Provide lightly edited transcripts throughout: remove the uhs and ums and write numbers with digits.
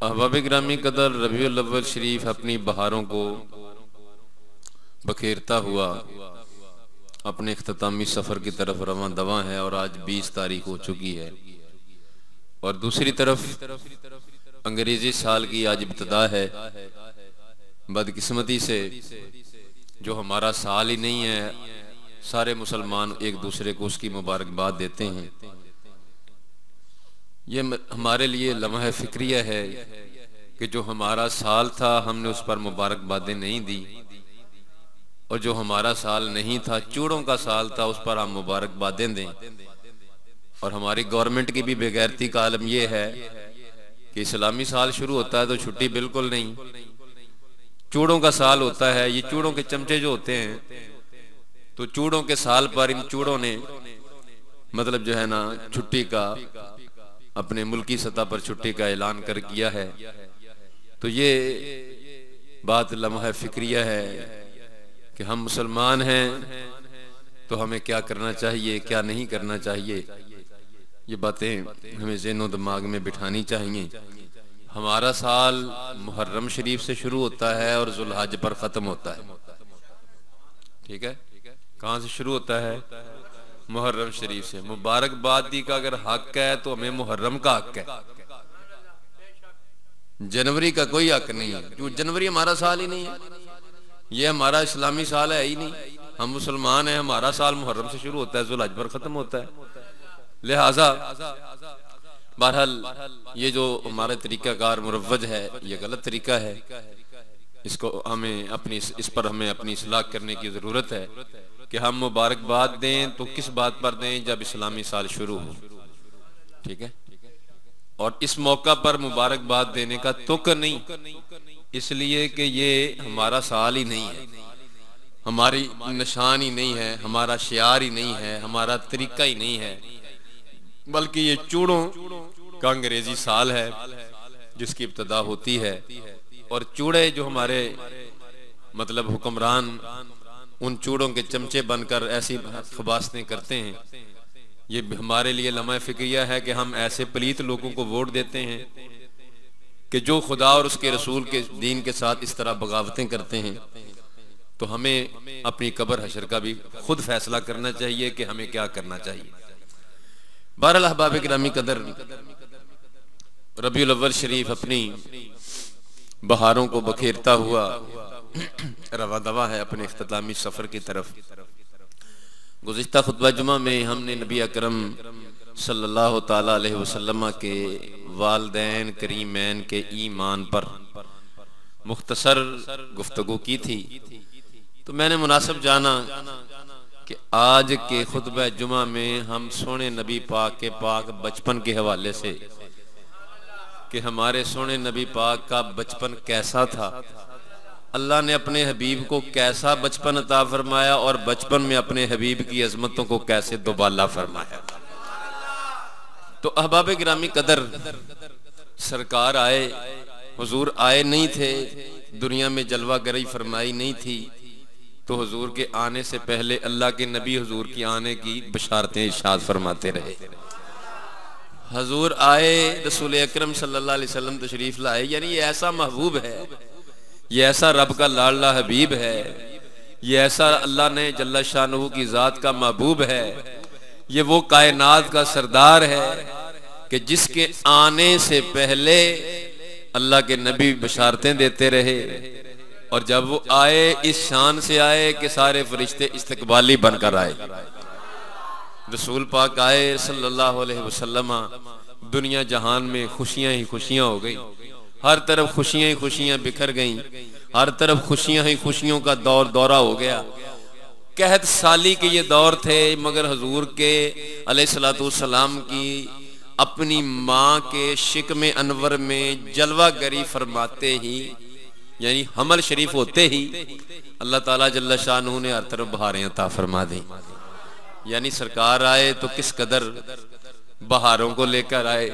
अहबाब ग्रामी कदर रबीउल अव्वल शरीफ अपनी बहारों को बखेरता हुआ अपने इख्तितामी सफ़र की तरफ रवां दवा है और आज 20 तारीख हो चुकी है और दूसरी तरफ अंग्रेजी साल की आज इब्तिदा है। बदकिस्मती से जो हमारा साल ही नहीं है, सारे मुसलमान एक दूसरे को उसकी मुबारकबाद देते हैं। ये हमारे लिए लम्हा फिक्रिया है कि जो हमारा साल था हमने उस पर मुबारकबादें नहीं दी, और जो हमारा साल नहीं था, चूड़ों का साल था, उस पर हम मुबारकबादें दें। और हमारी गवर्नमेंट की भी बेगैरती का आलम यह है कि इस्लामी साल शुरू होता है तो छुट्टी बिल्कुल नहीं, चूड़ों का साल होता है। ये चूड़ों के चमचे जो होते हैं, तो चूड़ों के साल पर इन चूड़ों ने मतलब जो है ना छुट्टी का, अपने मुल्की सतह पर छुट्टी का ऐलान कर किया है। तो ये बात लम्हा फिक्रिया है कि हम मुसलमान हैं तो हमें क्या करना चाहिए, क्या नहीं करना चाहिए। ये बातें हमें ज़हन दिमाग में बिठानी चाहिए। हमारा साल मुहर्रम शरीफ से शुरू होता है और जुल्हज पर ख़त्म होता है। ठीक है, कहाँ से शुरू होता है? मुहर्रम शरीफ से। मुबारकबादी का अगर हक है तो हमें मुहर्रम का हक है, जनवरी का कोई हक नहीं है, क्यों? जनवरी हमारा साल ही नहीं है, ये हमारा इस्लामी साल है ही नहीं। हम मुसलमान हैं, हमारा साल मुहर्रम से शुरू होता है, जुल्हज पर खत्म होता है। लिहाजा बहरहाल ये जो हमारा तरीकाकार मुरव्वज है, ये गलत तरीका है। इसको हमें अपनी इस पर हमें अपनी इस्लाह करने की जरूरत है कि हम मुबारकबाद दें तो किस बात पर दें? जब इस्लामी साल शुरू हो। ठीक है, और इस मौका पर मुबारकबाद देने का तुक नहीं, इसलिए कि ये हमारा साल ही नहीं है, हमारी निशान ही नहीं है, हमारा शियार ही नहीं है, हमारा तरीका ही नहीं है, बल्कि ये चूड़ों का अंग्रेजी साल है जिसकी इब्तिदा होती है। और चूड़े जो हमारे मतलब हुक्मरान उन चूड़ों के चमचे बनकर ऐसी खबासतें करते हैं, ये हमारे लिए लम्हा फिक्रिया है कि हम ऐसे पलीत लोगों को वोट देते हैं कि जो खुदा और उसके रसूल के दीन के साथ इस तरह बगावतें करते हैं। तो हमें अपनी कब्र हशर का भी खुद फैसला करना चाहिए कि हमें क्या करना चाहिए। बहरहाल अहबाब गिरामी कदर, रबीउल अव्वल शरीफ अपनी बहारों को बखेरता हुआ रवा दवा है अपने इख्तितामी सफर की तरफ। गुज़िश्ता खुतबा जुमा में हमने नबी अकरम सल्लल्लाहु ताला अलैहि वसल्लम के वालिदैन करीमैन के ईमान पर मुख्तसर गुफ्तगू की थी। तो मैंने मुनासिब जाना कि आज के खुतबा जुमा में हम सोने नबी पाक के पाक बचपन के हवाले से कि हमारे सोने नबी पाक का बचपन कैसा था, अल्लाह ने अपने हबीब को कैसा बचपन अता फरमाया और बचपन में अपने हबीब की अजमतों को कैसे दुबाला फरमाया। तो अहबाब गिरामी कदर, सरकार आए, हुजूर आए नहीं थे, दुनिया में जलवा गरी फरमाई नहीं थी, तो हुजूर के आने से पहले अल्लाह के नबी हुजूर की आने की बशारतें इरशाद फरमाते रहे। हुजूर आए, रसूल अकरम सल्लल्लाहु अलैहि वसल्लम तशरीफ लाए, यानी ये ऐसा महबूब है, ये ऐसा रब का लाडला हबीब है, ये ऐसा अल्लाह ने जल्ला शानहू की जात का महबूब है, ये वो कायनात का सरदार है कि जिसके आने से पहले अल्लाह के नबी बशारतें देते रहे, और जब वो आए इस शान से आए कि सारे फरिश्ते इस्तकबाली बनकर आए। रसूल पाक आए सल्लल्लाहु अलैहि वसल्लम, दुनिया जहान में खुशियां ही खुशियां हो गई, हर तरफ खुशियां ही खुशियां बिखर गईं, हर तरफ खुशियां ही खुशियों का दौरा हो गया। कहत साली के ये दौर थे, मगर हुजूर के अलैहिस्सलातु वस्सलाम की अपनी माँ के शिकम अनवर में जलवा गरी फरमाते ही, यानी हमल शरीफ होते ही अल्लाह ताला जल्ला शानहू ने हर तरफ बहारें अता फरमा दी। यानी सरकार आए तो किस कदर बहारों को लेकर आए,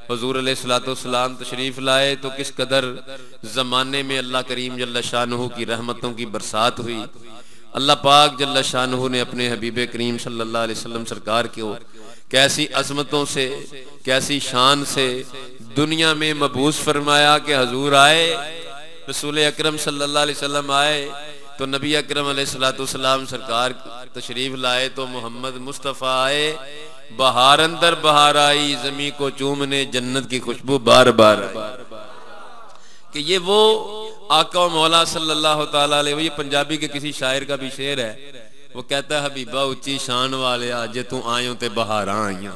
हुजूर अलैहिस्सलातु वस्सलाम तशरीफ लाए तो किस कदर जमाने में अल्लाह करीम जल्ला शानहू की रहमतों की बरसात हुई। अल्लाह पाक जल्ला शानहू ने अपने हबीब करीम सल्लल्लाहु अलैहि वसल्लम सरकार को कैसी अजमतों से, कैसी शान से दुनिया में मबूस फरमाया कि हजूर आए, रसूल अकरम सल्लल्लाहु अलैहि वसल्लम आए तो नबी अकरम अलैहिस्सलाम सरकार तशरीफ लाए तो मोहम्मद मुस्तफ़ा आए, बहार अंदर बहार आई, जमी को चूमने जन्नत की खुशबू बार बार आई। कि ये वो आका मौला सल्लल्लाहु ताला अलैहि, ये पंजाबी के किसी शायर का भी शेर है, वो कहता है हबीबा उच्ची शान वाले जे तू आयो ते बहारा आईया,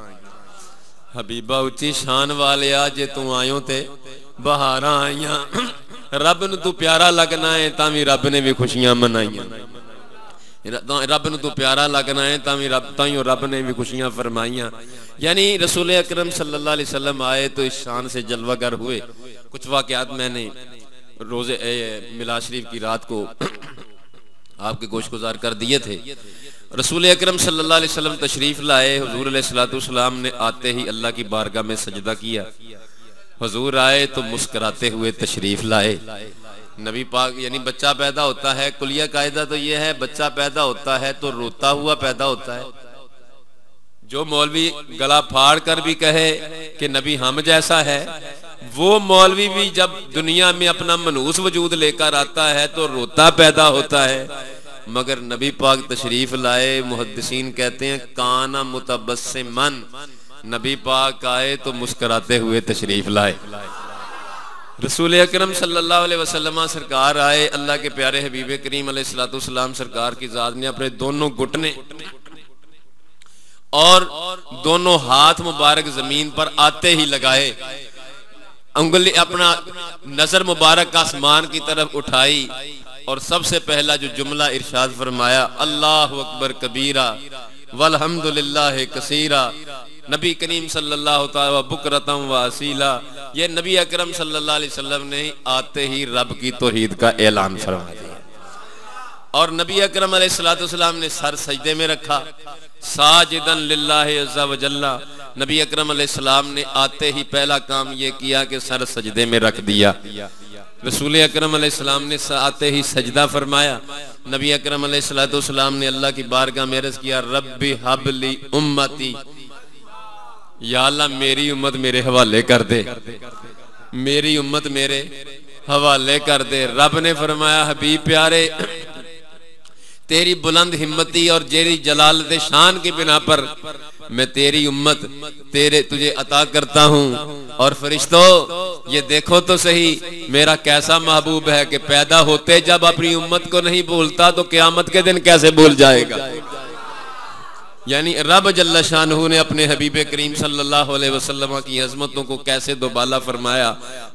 हबीबा उच्ची शान वाले जे तू आयो ते बहारा आईया। रब नूं तू प्यारा लगना है तां रब ने भी खुशियां मनाइयां, रब नूं तू प्यारा लगना है तां रब ने भी खुशियां फरमाइयां। यानी रसूल अकरम सल्लल्लाहु अलैहि वसल्लम आए तो इस शान से जलवागर हुए। कुछ वाकयात मैंने रोजे मिलाद शरीफ की रात को आपके गोशगुजार कर दिए थे। रसूल अकरम सल्लल्लाहु अलैहि वसल्लम तशरीफ लाए, हुजूर अलैहिस्सलाम ने आते ही अल्लाह की बारगाह में सजदा किया। हुजूर आए तो मुस्कुराते हुए तशरीफ लाए। नबी पाक यानी बच्चा पैदा होता है, कुलिया कायदा तो ये है बच्चा पैदा होता है तो रोता हुआ पैदा होता है। जो मौलवी गला फाड़ कर भी कहे कि नबी हम जैसा है, वो मौलवी भी जब दुनिया में अपना मनूस वजूद लेकर आता है तो रोता पैदा होता है। मगर नबी पाक तशरीफ लाए, मुहद्दिसीन कहते हैं काना मुतबस्सिमन, नबी पाक आए तो मुस्कुराते हुए तशरीफ लाए। रसूल अकरम सल्लल्लाहु अलैहि वसल्लम सरकार आए, अल्लाह के प्यारे हबीब करीम अलैहिस्सलाम सरकार की जात ने अपने दोनों घुटने और दोनों हाथ मुबारक जमीन पर आते ही लगाए, उंगली अपना नजर मुबारक आसमान की तरफ उठाई और सबसे पहला जो जुमला इरशाद फरमाया, अल्लाहु अकबर कबीरा वल्हम्दुलिल्लाह कसीरा, नबी करीम सल्लल्लाहु तआला बुकरतम व असीला। ये नबी अकरम सल्लल्लाहु अलैहि वसल्लम ने आते ही रब की तौहीद का ऐलान फरमा दिया। और नबी अकरम अलैहिस्सलाम ने सर सजदे में रखा, साजिदन लिल्लाहि अज़्ज़ा व जल्ला। नबी अकरम अलैहिस्सलाम ने आते ही पहला काम ये किया कि सर सजदे में रख दिया। रसूल अकरम अलैहिस्सलाम ने आते ही सजदा फरमाया। नबी अकरम अलैहिस्सलाम ने अल्लाह की बारगाह में अर्ज़ किया, रब्बी हबली उम्मती, या अल्लाह मेरी उम्मत मेरे हवाले कर दे, मेरी उम्मत मेरे हवाले कर दे। रब ने फरमाया, हबीब प्यारे तेरी बुलंद हिम्मती और जेरी जलालत शान की बिना पर मैं तेरी उम्मत तुझे अता करता हूँ। और फरिश्तों ये देखो तो सही मेरा कैसा महबूब है कि पैदा होते जब अपनी उम्मत को नहीं भूलता तो क़यामत के दिन कैसे भूल जाएगा। यानी रब जल्ल शानहू ने अपने हबीब करीम सल्लल्लाहु अलैहि वसल्लम की अजमतों को कैसे दोबाला फरमाया,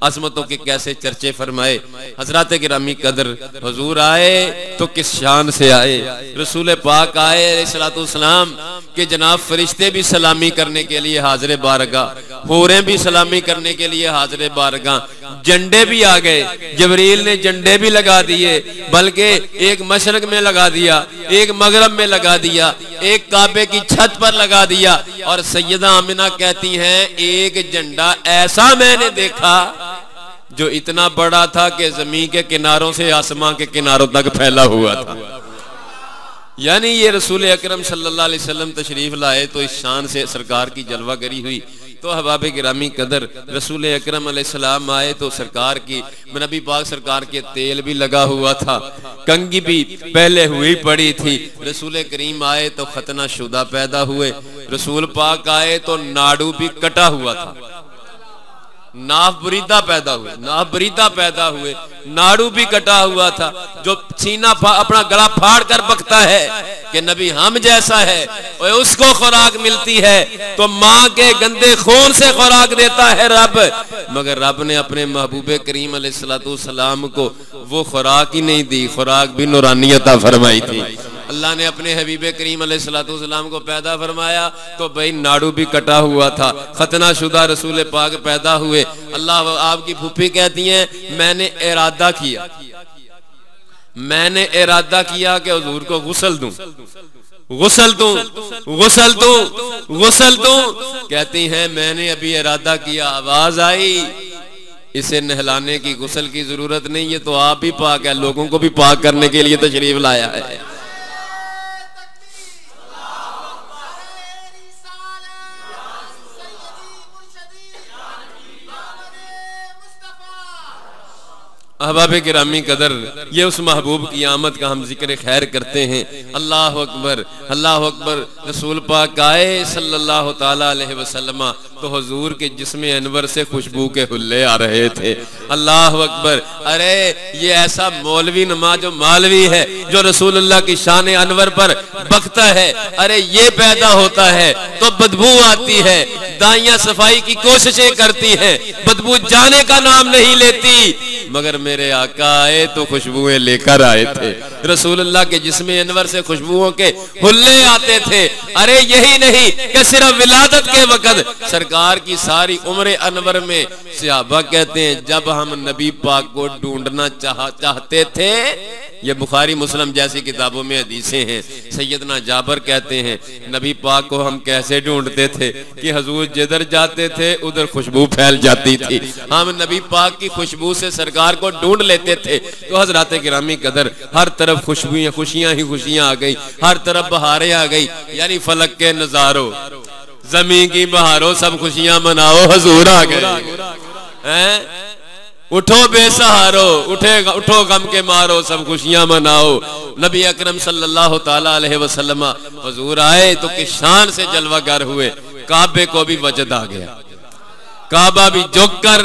अजमतों के कैसे चर्चे फरमाए। हजरत गिरामी कदर हुजूर आए तो किस शान से आए। रसूल पाक आए अलैहिस्सलाम के जनाब फरिश्ते भी सलामी करने के लिए हाजिर बारगाह, हूरें भी सलामी करने के लिए हाजिर बारगाह, झंडे भी आ गए। जबरील ने झंडे भी लगा दिए, बल्कि एक मशरक में लगा दिया, एक मगरब में लगा दिया, एक काबे की छत पर लगा दिया। और सैयदा आमिना कहती हैं एक झंडा ऐसा मैंने देखा जो इतना बड़ा था कि जमीन के किनारों से आसमां के किनारों तक फैला हुआ था। यानी ये रसूल अकरम सल्लल्लाहु अलैहि वसल्लम तशरीफ लाए तो इस शान से सरकार की जलवागरी हुई। तो अहबाब गिरामी कदर रसूल अकरम अलैहिस्सलाम आए तो सरकार की नबी पाक सरकार के तेल भी लगा हुआ था, कंगी भी पहले हुई पड़ी थी। रसूल करीम आए तो खतना शुदा पैदा हुए, रसूल पाक आए तो नाड़ू भी कटा हुआ था, नाफ बरीदा पैदा हुए, नाफ बरीदा पैदा हुए, नाड़ू भी कटा हुआ था। जो सीना अपना गला फाड़ कर बकता है कि नबी हम जैसा है और उसको खुराक मिलती है तो माँ के गंदे खून से खुराक देता है रब। मगर रब ने अपने महबूब करीम अलैहिस्सलाम को वो खुराक ही नहीं दी, खुराक भी नूरानियत फरमाई थी। अल्लाह ने अपने हबीब करीम अलैहिस्सलाम को पैदा फरमाया तो भाई नाड़ू भी कटा हुआ था, खतना शुदा रसूल पाक पैदा हुए। अल्लाह आपकी फूफी कहती हैं मैंने इरादा किया, मैंने इरादा किया कि हुजूर को गुस्ल दूं, गुस्ल दूं, गुस्ल दूं, गुस्ल दूं। कहती हैं मैंने अभी इरादा किया, आवाज आई इसे नहलाने की, गुस्ल की जरूरत नहीं, ये तो आप ही पाक है, लोगों को भी पाक करने के लिए तशरीफ लाया है। अहबाब गिरामी कदर, ये उस महबूब की आमद का हम जिक्र खैर करते हैं। अल्लाह अकबर, अल्लाह अकबर। रसूल पाक आए सल्लल्लाहु ताला अलैहि वसल्लम तो हुजूर के जिस्म अनवर से खुशबू के हुल्ले आ रहे थे। अल्लाह अकबर। अरे ये ऐसा मौलवी नमा जो मालवी है, जो रसूलुल्लाह की शान अनवर पर बकता है, अरे ये पैदा होता है तो बदबू आती है। दाइयां सफाई की कोशिशें करती हैं, बदबू जाने का नाम नहीं लेती, मगर मेरे आका आए तो खुशबुएं लेकर आए थे। रसूलुल्लाह के जिस्म अनवर से खुशबुओं के हुल्ले आते थे। अरे यही नहीं कि सिर्फ विलादत के वक्त सरकार की सारी उम्र अनवर में सहाबा कहते हैं जब हम नबी पाक को ढूंढना चाहते थे, ये बुखारी मुस्लिम जैसी किताबों में हदीसें हैं। सैयदना जाबर कहते हैं नबी पाक को हम कैसे ढूंढते थे कि हुजूर जिधर जाते थे उधर खुशबू फैल जाती थी। हम नबी पाक की खुशबू से सरकार को ढूंढ लेते थे। तो हजरात गिरामी कदर, हर तरफ खुशबुएं, खुशियां ही खुशियां आ गई, हर तरफ बहारें आ गई। यानी फलक के नजारों, जमीन की बहारों, सब खुशियां मनाओ, हुजूर आ गए। उठो बेसहारो, उठो गम के मारो, सब खुशियां मनाओ। नबी अकरम सल्लल्लाहु ताला अलैहि वसल्लम हुजूर आए तो किस शान से जलवागर हुए। काबे को भी वजद आ गया, काबा भी झुककर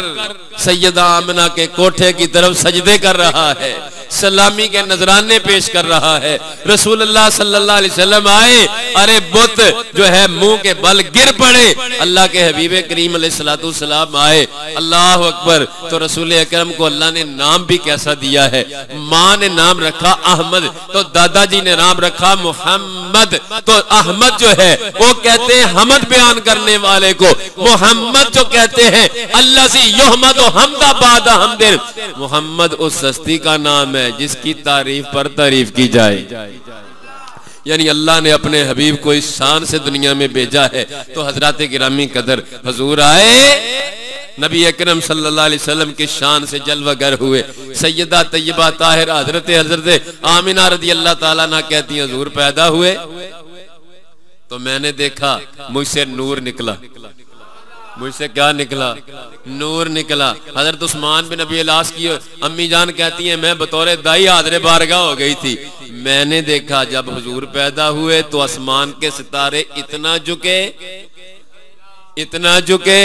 सैयदा आमना के कोठे की तरफ सजदे कर रहा है, सलामी के नजराने पेश कर रहा है। रसूलुल्लाह सल्लल्लाहु अलैहि वसल्लम आए, अरे बुत जो है मुंह के बल गिर पड़े। अल्लाह के हबीब करीम अलैहिस्सलातु वस्सलाम आए, अल्लाह अकबर। तो रसूल अकरम को अल्लाह ने नाम भी कैसा दिया है। माँ ने नाम रखा अहमद, तो दादाजी ने नाम रखा मोहम्मद। तो अहमद जो है वो कहते हैं हमद बयान करने वाले को, मोहम्मद जो कहते हैं अल्लाह से युहमद हमदाबाद हमदिन। मोहम्मद उस हस्ती का नाम है जिसकी तारीफ पर तारीफ की जाए। यानी अल्लाह ने अपने हबीब को इस शान से दुनिया में भेजा है। तो हजरात गिरामी कदर, हुजूर आए, नबी अकरम सल्लल्लाहु अलैहि वसल्लम की शान से जलवागर हुए। सैयदा तैयबा ताहिरा हजरत आमिना रज़ी अल्लाह ताला ना कहती हैं हुजूर पैदा हुए तो मैंने देखा मुझसे नूर निकला। मुझसे क्या निकला? नूर निकला। हजरत उस्मान बिन नबी अलास की अम्मी जान कहती हैं मैं बतौर दाई हाज़िर बारगाह हो गई थी। मैंने देखा जब हुजूर पैदा हुए तो आसमान के सितारे इतना झुके, इतना झुके,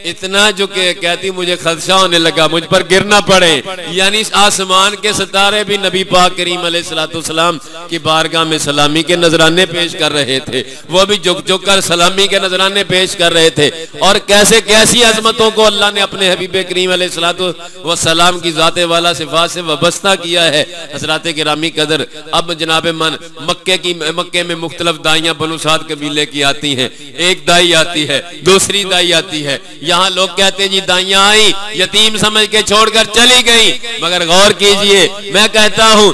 इतना झुके, कहती मुझे खदशा होने लगा मुझ पर गिर ना पड़े। यानी आसमान के सितारे भी नबी पाक करीम अलैहिस्सलातु वस्सलाम की बारगाह में सलामी के नजराने पेश कर रहे थे। वो भी झुक झुक कर सलामी के नजराने पेश कर रहे थे। और कैसे कैसी अजमतों को अल्लाह ने अपने हबीब करीम अलैहिस्सलातु वस्सलाम की जाते वाला सिफात से वाबस्ता किया है। हज़रात गिरामी कदर, अब जनाब मन मक्के में मुख्तलिफ दाइयां बनु साद कबीले की आती हैं। एक दाई आती है, दूसरी दाई आती है। यहाँ लोग कहते हैं जी दाइयां आई यतीम समझ के छोड़कर चली गई, मगर गौर कीजिए मैं कहता हूँ,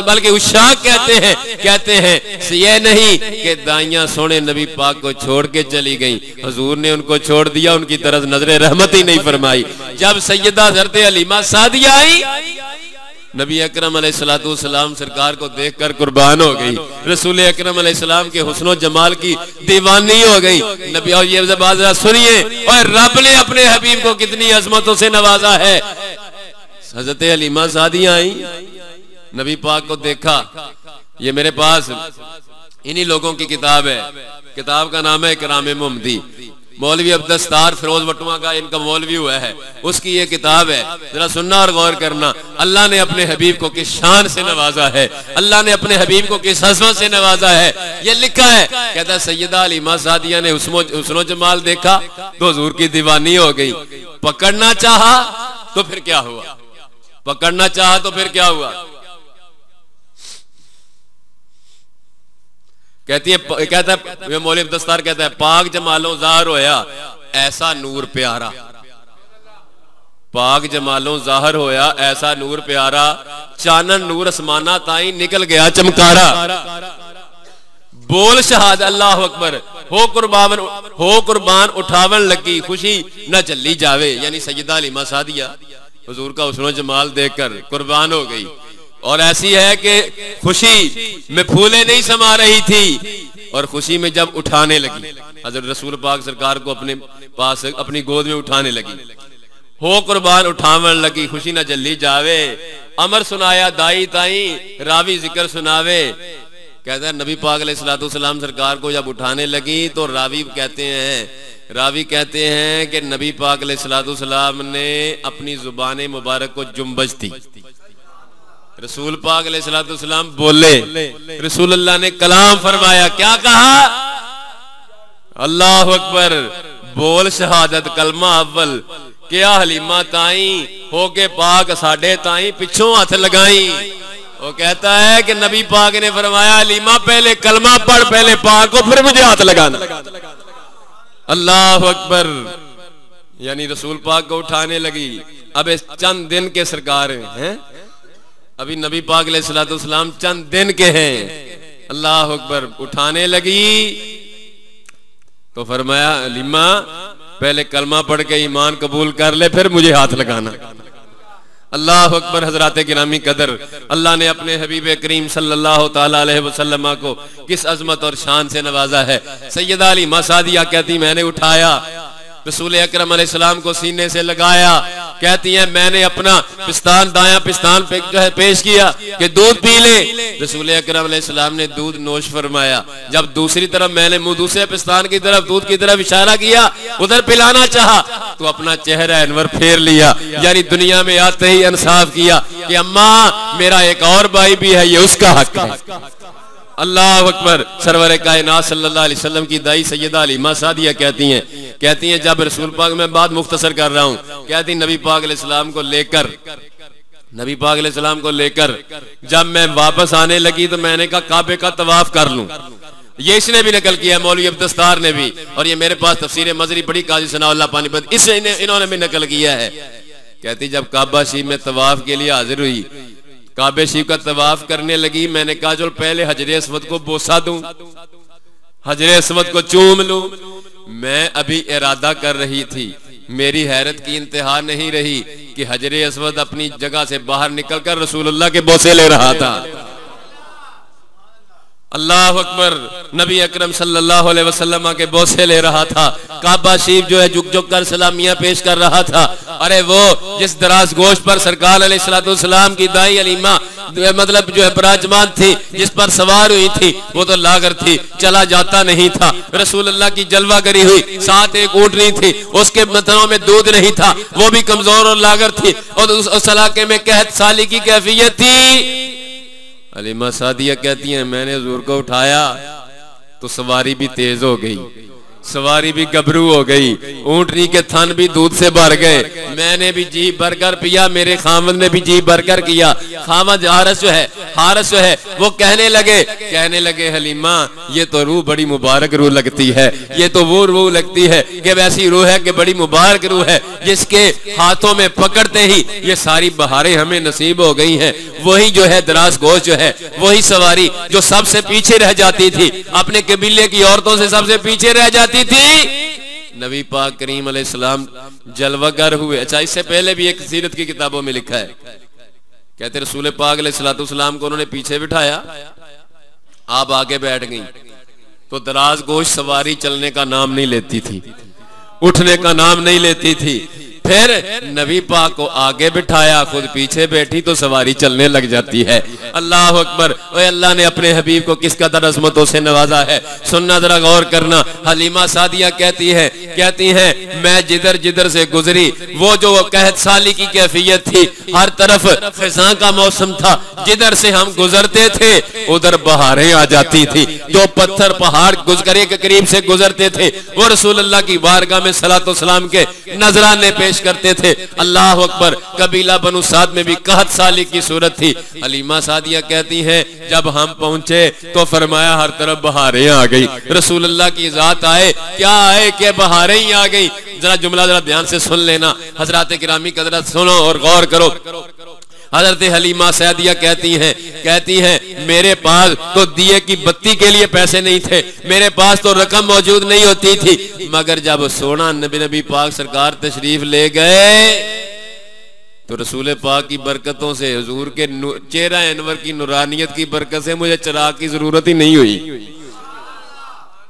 बल्कि उशाक कहते हैं ये नहीं कि दाइयां सोने नबी पाक को छोड़ के चली गई, हुजूर ने उनको छोड़ दिया, उनकी तरफ नजरे रहमत ही नहीं फरमाई। जब सैयदा हज़रत हलीमा सादिया आई, नबी अकरम अलैहिस्सलातु वस्सलाम सरकार को देखकर कुर्बान हो गई। रसूल अकरम अलैहिस्सलाम के हुस्नो जमाल की दीवानी हो गई। नबी और ये बात सुनिए, और रब ने अपने हबीब को कितनी अजमतों से नवाजा है। हज़रत हलीमा सादिया आई, नबी पाक को देखा। ये मेरे पास इन्हीं लोगों की किताब है, किताब का नाम है इकराम मुहम्मदी। मौलवी अब्दुस्तार फिरोज वटुआ का इनका मौलवी हुआ है, उसकी ये किताब है, जरा सुनना और गौर करना। अल्लाह ने अपने हबीब को किस शान से नवाजा है, अल्लाह ने अपने हबीब को किस हज़मत से नवाजा है। ये लिखा है, कहता है सैयदा हलीमा सादिया ने हुस्नो जमाल देखा तो हुजूर की दीवानी हो गई। पकड़ना चाहा तो फिर क्या हुआ, पकड़ना चाहा तो फिर क्या हुआ। कहता है मौलवी अब्दुस्तार कहता है पाक जमालों ज़ाहिर होया ऐसा नूर प्यारा, पाक जमालों ज़ाहिर होया ऐसा नूर प्यारा, चानन नूर आसमाना ताई निकल गया चमकारा। बोल शहाद अल्लाह अकबर, हो कुर्बान उठावन लगी खुशी न चली जावे। यानी सैयदा हलीमा सादिया हुजूर का हुस्नो जमाल देखकर कुर्बान हो गई। और ऐसी है कि खुशी में फूले नहीं समा रही थी, और खुशी में जब उठाने लगी, हज़रत रसूल पाक सरकार को अपने पास अपनी गोद में उठाने लगी, हो कुर्बान उठावन लगी खुशी न जल्दी जावे, अमर सुनाया दाई ताई रावी जिक्र सुनावे। कहता है नबी पाक अलैहिस्सलाम सरकार को जब उठाने लगी तो रावी कहते हैं कि नबी पाक अलैहिस्सलाम ने अपनी जुबान मुबारक को जुम्बश दी। रसूल पाक अलैहिस्सलाम बोले, रसूलुल्लाह ने कलाम फरमाया, क्या कहा? अल्लाह अकबर, बोल शहादत कलमा अव्वल, क्या हलीमा ताई होके पाक साडे ताई पिछों हाथ लगाई। वो कहता है कि नबी पाक ने फरमाया, हलीमा पहले कलमा पढ़, पहले पाक को, फिर मुझे हाथ लगाना। अल्लाह अकबर, यानी रसूल पाक को उठाने लगी। अब इस चंद दिन के सरकार हैं, अभी नबी पाक अलैहिस्सलाम चंद दिन के हैं। अल्लाह अकबर, उठाने लगी तो फरमाया, हलीमा पहले कलमा पढ़ के ईमान कबूल कर ले, फिर मुझे हाथ लगाना। अल्लाह अकबर। हजरात गिरामी कदर, अल्लाह ने अपने हबीब करीम सल्लल्लाहु ताला अलैहि वसल्लम को किस अजमत और शान से नवाजा है। सैयदा हलीमा सादिया कहती, मैंने उठाया, रसूल अकरम अलैहिस्सलाम को सीने से लगाया। कहती हैं मैंने अपना पिस्तान, दाया पिस्तान पे जो है पेश किया कि दूध पी ले। रसूल अकरम अलैहिस्सलाम ने दूध नोश फरमाया। जब दूसरी तरफ मैंने मुंह दूसरे पिस्तान की तरफ, दूध की तरफ इशारा किया, उधर पिलाना चाहा तो अपना चेहरा अनवर फेर लिया, यानी दुनिया में आते ही इंसाफ किया कि अम्मा मेरा एक और भाई भी है, ये उसका हक है। अल्लाह अकबर। सरवर कायनात सल्लल्लाहु अलैहि वसल्लम की दाई सैयदा हलीमा सादिया कहती हैं जब रसूल पाक, मैं बात मुख्तसर कर रहा हूँ, कहती नबी पाक अलैहिस्सलाम को लेकर जब मैं वापस आने लगी तो मैंने कहा काबे का तवाफ कर लूं। ये इसने भी नकल किया, मौलवी अब्दस्तार ने भी, और ये मेरे पास तफसीर मजरी पढ़ी काजी सनाउल्लाह पानीपत, इसे इन्होंने भी नकल किया है। कहती जब काबा शरीफ में तवाफ के लिए हाजिर हुई, काबे शरीफ का तवाफ करने लगी, मैंने कहा चलो पहले हजरे अस्वद को बोसा दूं, हजरे अस्वद को चूम लूं। मैं अभी इरादा कर रही थी, मेरी हैरत की इंतहा नहीं रही कि हजरे अस्वद अपनी जगह से बाहर निकलकर रसूलुल्लाह के बोसे ले रहा था। अल्लाह अकबर। नबी अकरम सल्लल्लाहु अलैहि वसल्लम के बोसे ले रहा था। काबा शरीफ जो है झुक झुक कर सलामियां पेश कर रहा था। अरे वो जिस दराज गोश्त पर सरकार अलैहिस्सलाम की दाई हलीमा मतलब जो है विराजमान थी, जिस पर सवार हुई थी, वो तो लागर थी, चला जाता नहीं था। रसूलुल्लाह की जलवा करी हुई साथ एक ऊँटनी थी, उसके मतनों में दूध नहीं था, वो भी कमजोर और लागर थी, और उस इलाके में कहत साली की कैफियत थी। हलीमा सादिया कहती हैं मैंने हुजूर को उठाया तो सवारी भी तेज हो गई, सवारी भी गबरू हो गई, ऊंटनी के थन भी दूध से भर गए, मैंने भी जी भरकर पिया, मेरे खामद ने भी जी भरकर किया। खामद हारिस जो है वो कहने लगे हलीमा ये तो रूह बड़ी मुबारक रूह लगती है, ये तो वो रूह लगती है कि वैसी रूह है कि बड़ी मुबारक रूह है, जिसके हाथों में पकड़ते ही ये सारी बहारें हमें नसीब हो गई हैं। वही जो है दराज गोश्त जो है, वही सवारी जो सबसे पीछे रह जाती थी, अपने कबीले की औरतों से सबसे पीछे रह जाती थी। नबी पाक करीम अलैहिस्सलाम जलवागर हुए। अच्छा, इससे पहले भी एक सीरत की किताबों में लिखा है, कहते रसूल पाक अलैहिस्सलाम को उन्होंने पीछे बिठाया, आप आगे बैठ गई, तो दराज गोश्त सवारी चलने का नाम नहीं लेती थी, उठने का नाम नहीं लेती थी। फिर नबी पाक को आगे बिठाया, खुद पीछे बैठी तो सवारी चलने लग जाती है। अल्लाह अकबर। ओए अल्लाह ने अपने हबीब को किस कदर अज़मतों से नवाजा है, सुनना जरा गौर करना। हलीमा सादिया कहती है मैं जिधर जिधर से गुजरी, वो जो कहत साली की कैफियत थी, हर तरफ खिज़ां का मौसम था, जिधर से हम गुजरते थे उधर बहारें आ जाती थी। जो पत्थर पहाड़ गुजरे के करीब से गुजरते थे, वो रसूलुल्लाह की बारगाह में सलातो सलाम के नजराने पेश करते थे। अल्लाह अकबर। कबीला बनु साद में भी कहत साली की सूरत थी। हलीमा सादिया कहती हैं जब हम पहुंचे तो फरमाया हर तरफ बहारें आ गई, रसूलुल्लाह की जात आए, क्या आए कि बहारें ही आ गई। जरा जुमला जरा ध्यान से सुन लेना, हजरात गिरामी कदरत सुनो और गौर करो। हजरत हलीमा सादिया कहती हैं मेरे पास तो दिए की बत्ती के लिए पैसे नहीं थे, मेरे पास तो रकम मौजूद नहीं होती थी, मगर जब सोना नबी पाक सरकार तशरीफ ले गए तो रसूल पाक की बरकतों से, हुजूर के चेहरा अनवर की नूरानियत की बरकत से मुझे चिराग की जरूरत ही नहीं हुई।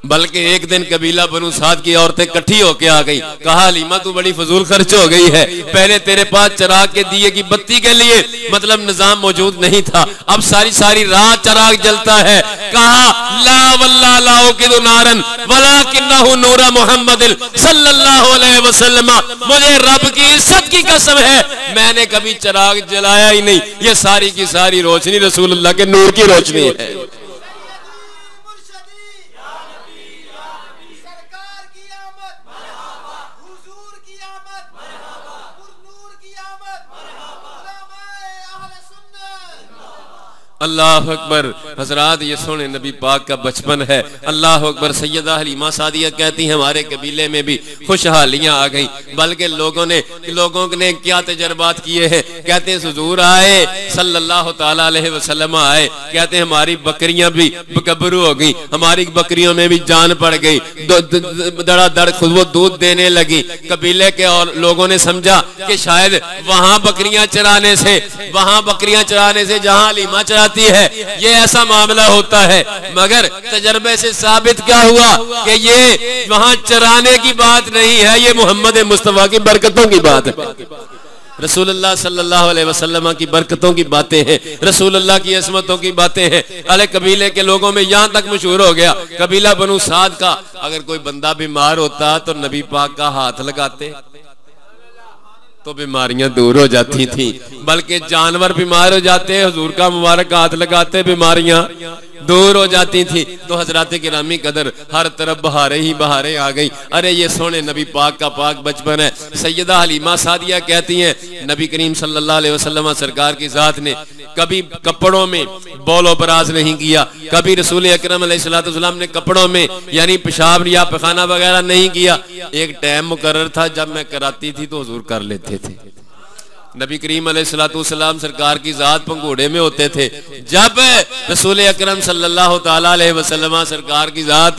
बल्कि एक दिन कबीला बनु साद की औरतें इकट्ठी होके आ गई, कहा हलीमा तू बड़ी फजूल खर्च हो गई है, पहले तेरे पास चराग के दिए की बत्ती के लिए मतलब निजाम मौजूद नहीं था, अब सारी सारी रात चराग जलता है। कहा ला वल्ला लाओ कि दो नारन वला किन्नहु नूरा मुहम्मद सल्लल्लाहु अलैहि वसल्लम, मुझे रब की इज्जत की कसम है मैंने कभी चराग जलाया ही नहीं, ये सारी की सारी रोशनी रसूलुल्लाह के नूर की रोशनी है। अल्लाह अकबर। हजरात ये सोने नबी पाक का बचपन है। अल्लाह अकबर। सैयदा हलीमा सादिया कहती हैं हमारे कबीले में भी खुशहालियां आ गई, बल्कि लोगों ने क्या तजर्बात किए हैं। कहते हैं हुजूर आए सल्लल्लाहु ताला अलैहि वसल्लम आए, कहते हैं हमारी बकरियां भी बकबरू हो गई, हमारी बकरियों में भी जान पड़ गई, दड़ादड़ खुद वो दूध देने लगी। कबीले के और लोगों ने समझा कि शायद वहां बकरियां चराने से जहां हलीमा चरा है ये ऐसा मामला होता है, मगर तजर्बे से साबित क्या हुआ कि ये वहां चराने की बात नहीं है, ये मोहम्मद मुस्तफा की बरकतों की बात है। रसूलुल्लाह सल्लल्लाहु अलैहि वसल्लम की बरकतों की बातें हैं, रसूलुल्लाह की असमतों की बातें हैं। अरे कबीले के लोगों में यहां तक मशहूर हो गया, कबीला बनु साद का अगर कोई बंदा बीमार होता तो नबी पाक का हाथ लगाते तो बीमारियां दूर हो जाती थी, बल्कि जानवर बीमार हो जाते हुजूर का मुबारक हाथ लगाते बीमारियां दूर हो जाती थी। तो हजरात गिरामी कदर हर तरफ बहारें ही बहारें आ गई। अरे ये सोने नबी पाक का पाक बचपन है। सैयदा हलीमा सादिया कहती हैं नबी करीम सल्लल्लाहु अलैहि वसल्लम सरकार की जात ने कभी कपड़ों में बौलो बराज नहीं किया, कभी रसूल अकरम अलैहिस्सलातु वस्सलाम ने कपड़ों में यानी पेशाब या पैखाना वगैरह नहीं किया। एक टाइम मुकर्रर था जब मैं कराती थी तो हुजूर कर लेते थे। नबी करीम अलैहिस्सलातु वस्सलाम सरकार की जात पंघूड़े में होते थे, जब रसूल अकरम सल्लल्लाहु ताला अलैहि वसल्लम सरकार की जात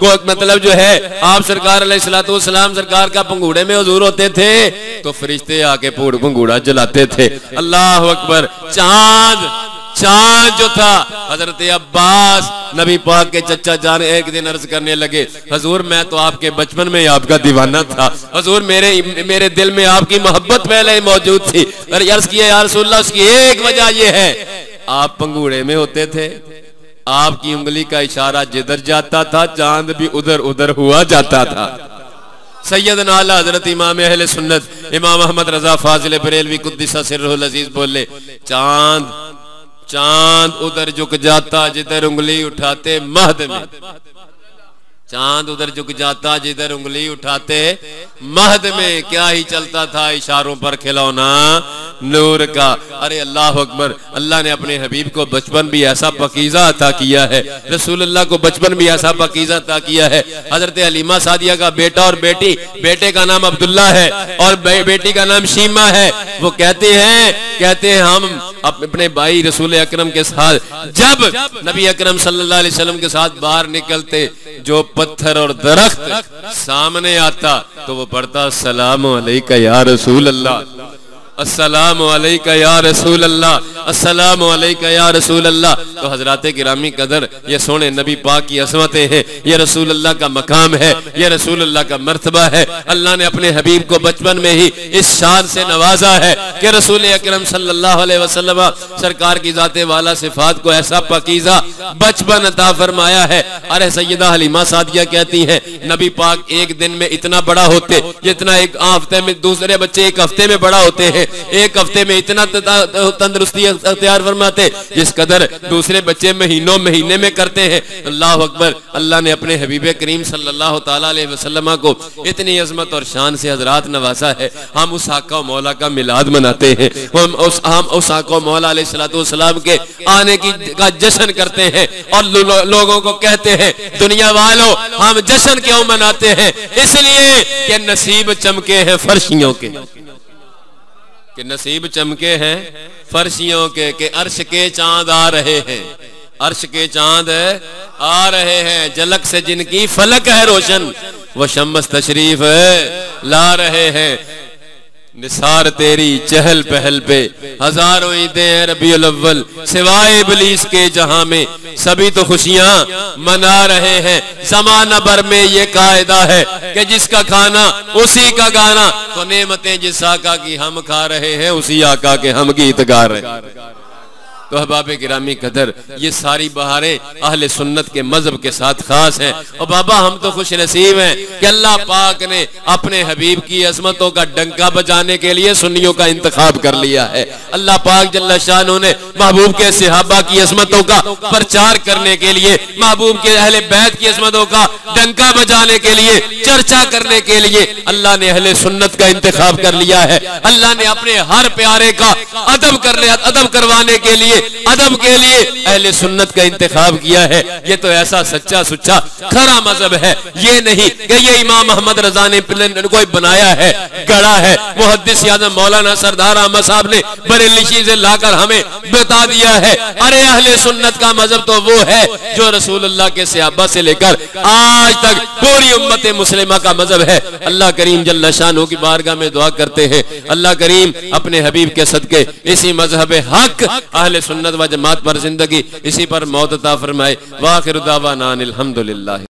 को मतलब जो है आप सरकार अलैहिस्सलातु वस्सलाम सरकार का पंघूड़े में हुजूर होते थे तो फरिश्ते आके पंघूड़ा जलाते थे। अल्लाह अकबर। चांद जो था हजरत अब्बास नबी पाक के चचा जान एक दिन अर्ज करने लगे हुजूर मैं तो आपके बचपन में आपका दीवाना था, हुजूर मेरे दिल में आपकी मोहब्बत पहले ही मौजूद थी। और अर्ज किया या रसूलल्लाह उसकी एक वजह यह है आप पंघूड़े में होते थे, आपकी उंगली का इशारा जिधर जाता था चांद भी उधर उधर हुआ जाता था। सैयदना आला हजरत इमाम अहले सुन्नत इमाम अहमद रजा फाजिल बरेलवी कुद्दिसा सिर्रुल अजीज बोले चांद उधर झुक जाता जिधर उंगली उठाते महद में, चांद उधर झुक जाता जिधर उंगली उठाते महद में, क्या ही चलता था इशारों पर खिलौना नूर का। अरे अल्लाह अकबर। अल्लाह ने अपने हबीब को बचपन भी ऐसा पकीज़ा अता किया है, रसूलुल्लाह को बचपन भी ऐसा पकीज़ा अता किया है। हजरत हलीमा सादिया का बेटा और बेटी, बेटे का नाम अब्दुल्ला है और बेटी का नाम शीमा है। वो कहते हैं हम अपने भाई रसूल अकरम के साथ जब नबी अकरम सल्लल्लाहु अलैहि वसल्लम के साथ बाहर निकलते जो पत्थर और दरख्त सामने आता तो वो पढ़ता अस्सलामु अलैका या रसूल अल्लाह, अस्सलामु अलैका या रसूल अल्लाह, अस्सलामु अलैका या रसूल अल्लाह। तो हजरात गिरामी कदर ये सोने नबी पाक की असमतें हैं, ये रसूल अल्लाह का मकाम है, ये रसूल अल्लाह का मर्तबा है। अल्लाह ने अपने हबीब को बचपन में ही इस शान से नवाजा है कि रसूल अकरम सल्लल्लाहु अलैहि वसल्लम सरकार की जाते वाला सिफात को ऐसा पकीज़ा बचपन अता फरमाया है। अरे सैयदा हलीमा सादिया कहती हैं नबी पाक एक दिन में इतना बड़ा होते जितना एक हफ्ते में दूसरे बच्चे एक हफ्ते में बड़ा होते हैं, एक हफ्ते में इतना तंदुरुस्ती अख्तियार फरमाते जिस कदर दूसरे बच्चे महीने में करते हैं। अल्लाह अकबर। अल्लाह ने अपने हबीब करीम सल्लल्लाहु ताला अलैहि वसल्लम को इतनी अजमत और शान से हजरात नवाजा है। हम उस आका मौला का मिलाद मनाते हैं, हम उस आका मौला अलैहिस्सलातु वस्सलाम के आने का जश्न करते हैं और लोगों को कहते हैं दुनिया वालों हम जश्न क्यों मनाते हैं, इसलिए कि नसीब चमके हैं फर्शियों के, कि नसीब चमके हैं फर्शियों के अर्श के चांद आ रहे हैं, अर्श के चांद आ रहे हैं, झलक से जिनकी फलक है रोशन वो शम्स तशरीफ ला रहे हैं। निसार तेरी चहल पहल पे हजारों ईदें हैं रबीउल अव्वल, सिवाय इब्लीस के जहां में सभी तो खुशियां मना रहे हैं। जमाना भर में ये कायदा है कि जिसका खाना उसी का गाना, तो नेमतें जिस आका की हम खा रहे हैं उसी आका के हम गीत गा रहे हैं। तो अहबाबे गिरामी कदर, ये सारी बहारें अहले सुन्नत के मजहब के साथ खास हैं। और बाबा हम तो खुश नसीब हैं कि अल्लाह पाक ने अपने हबीब की अजमतों का डंका बजाने के लिए सुन्नियों का इंतखाब कर लिया है। अल्लाह पाक जल्ला शान ने महबूब के सहाबा की अजमतों का प्रचार करने के लिए, महबूब के अहले बैत की अजमतों का डंका बजाने के लिए, चर्चा करने के लिए अल्लाह ने अहले सुन्नत का इंतखाब कर लिया है। अल्लाह ने अपने हर प्यारे का अदब करवाने के लिए, अदब के लिए अहले सुन्नत का इंतखाब किया है। ये तो ऐसा सच्चा सुच्चा खरा मजहब है। ये नहीं कि ये इमाम अहमद रजा ने कोई बनाया है, गढ़ा है। मुहद्दिस आज़म मौलाना सरदार अहमद साहब ने बरेली से लाकर हमें बता दिया है। अरे अहले सुन्नत का मजहब तो वो है जो रसूलुल्लाह के सहाबा से लेकर आज तक पूरी उम्मत मुस्लिमा का मजहब है। अल्लाह करीम जल्ला शानो की बारगाह में दुआ करते हैं, अल्लाह करीम अपने हबीब के सदके इसी मजहब हक अहले सुन्नत व जमात पर जिंदगी, इसी पर मौत अता फरमाए। वाखिर दावाना अनिल हम्दुलिल्लाह।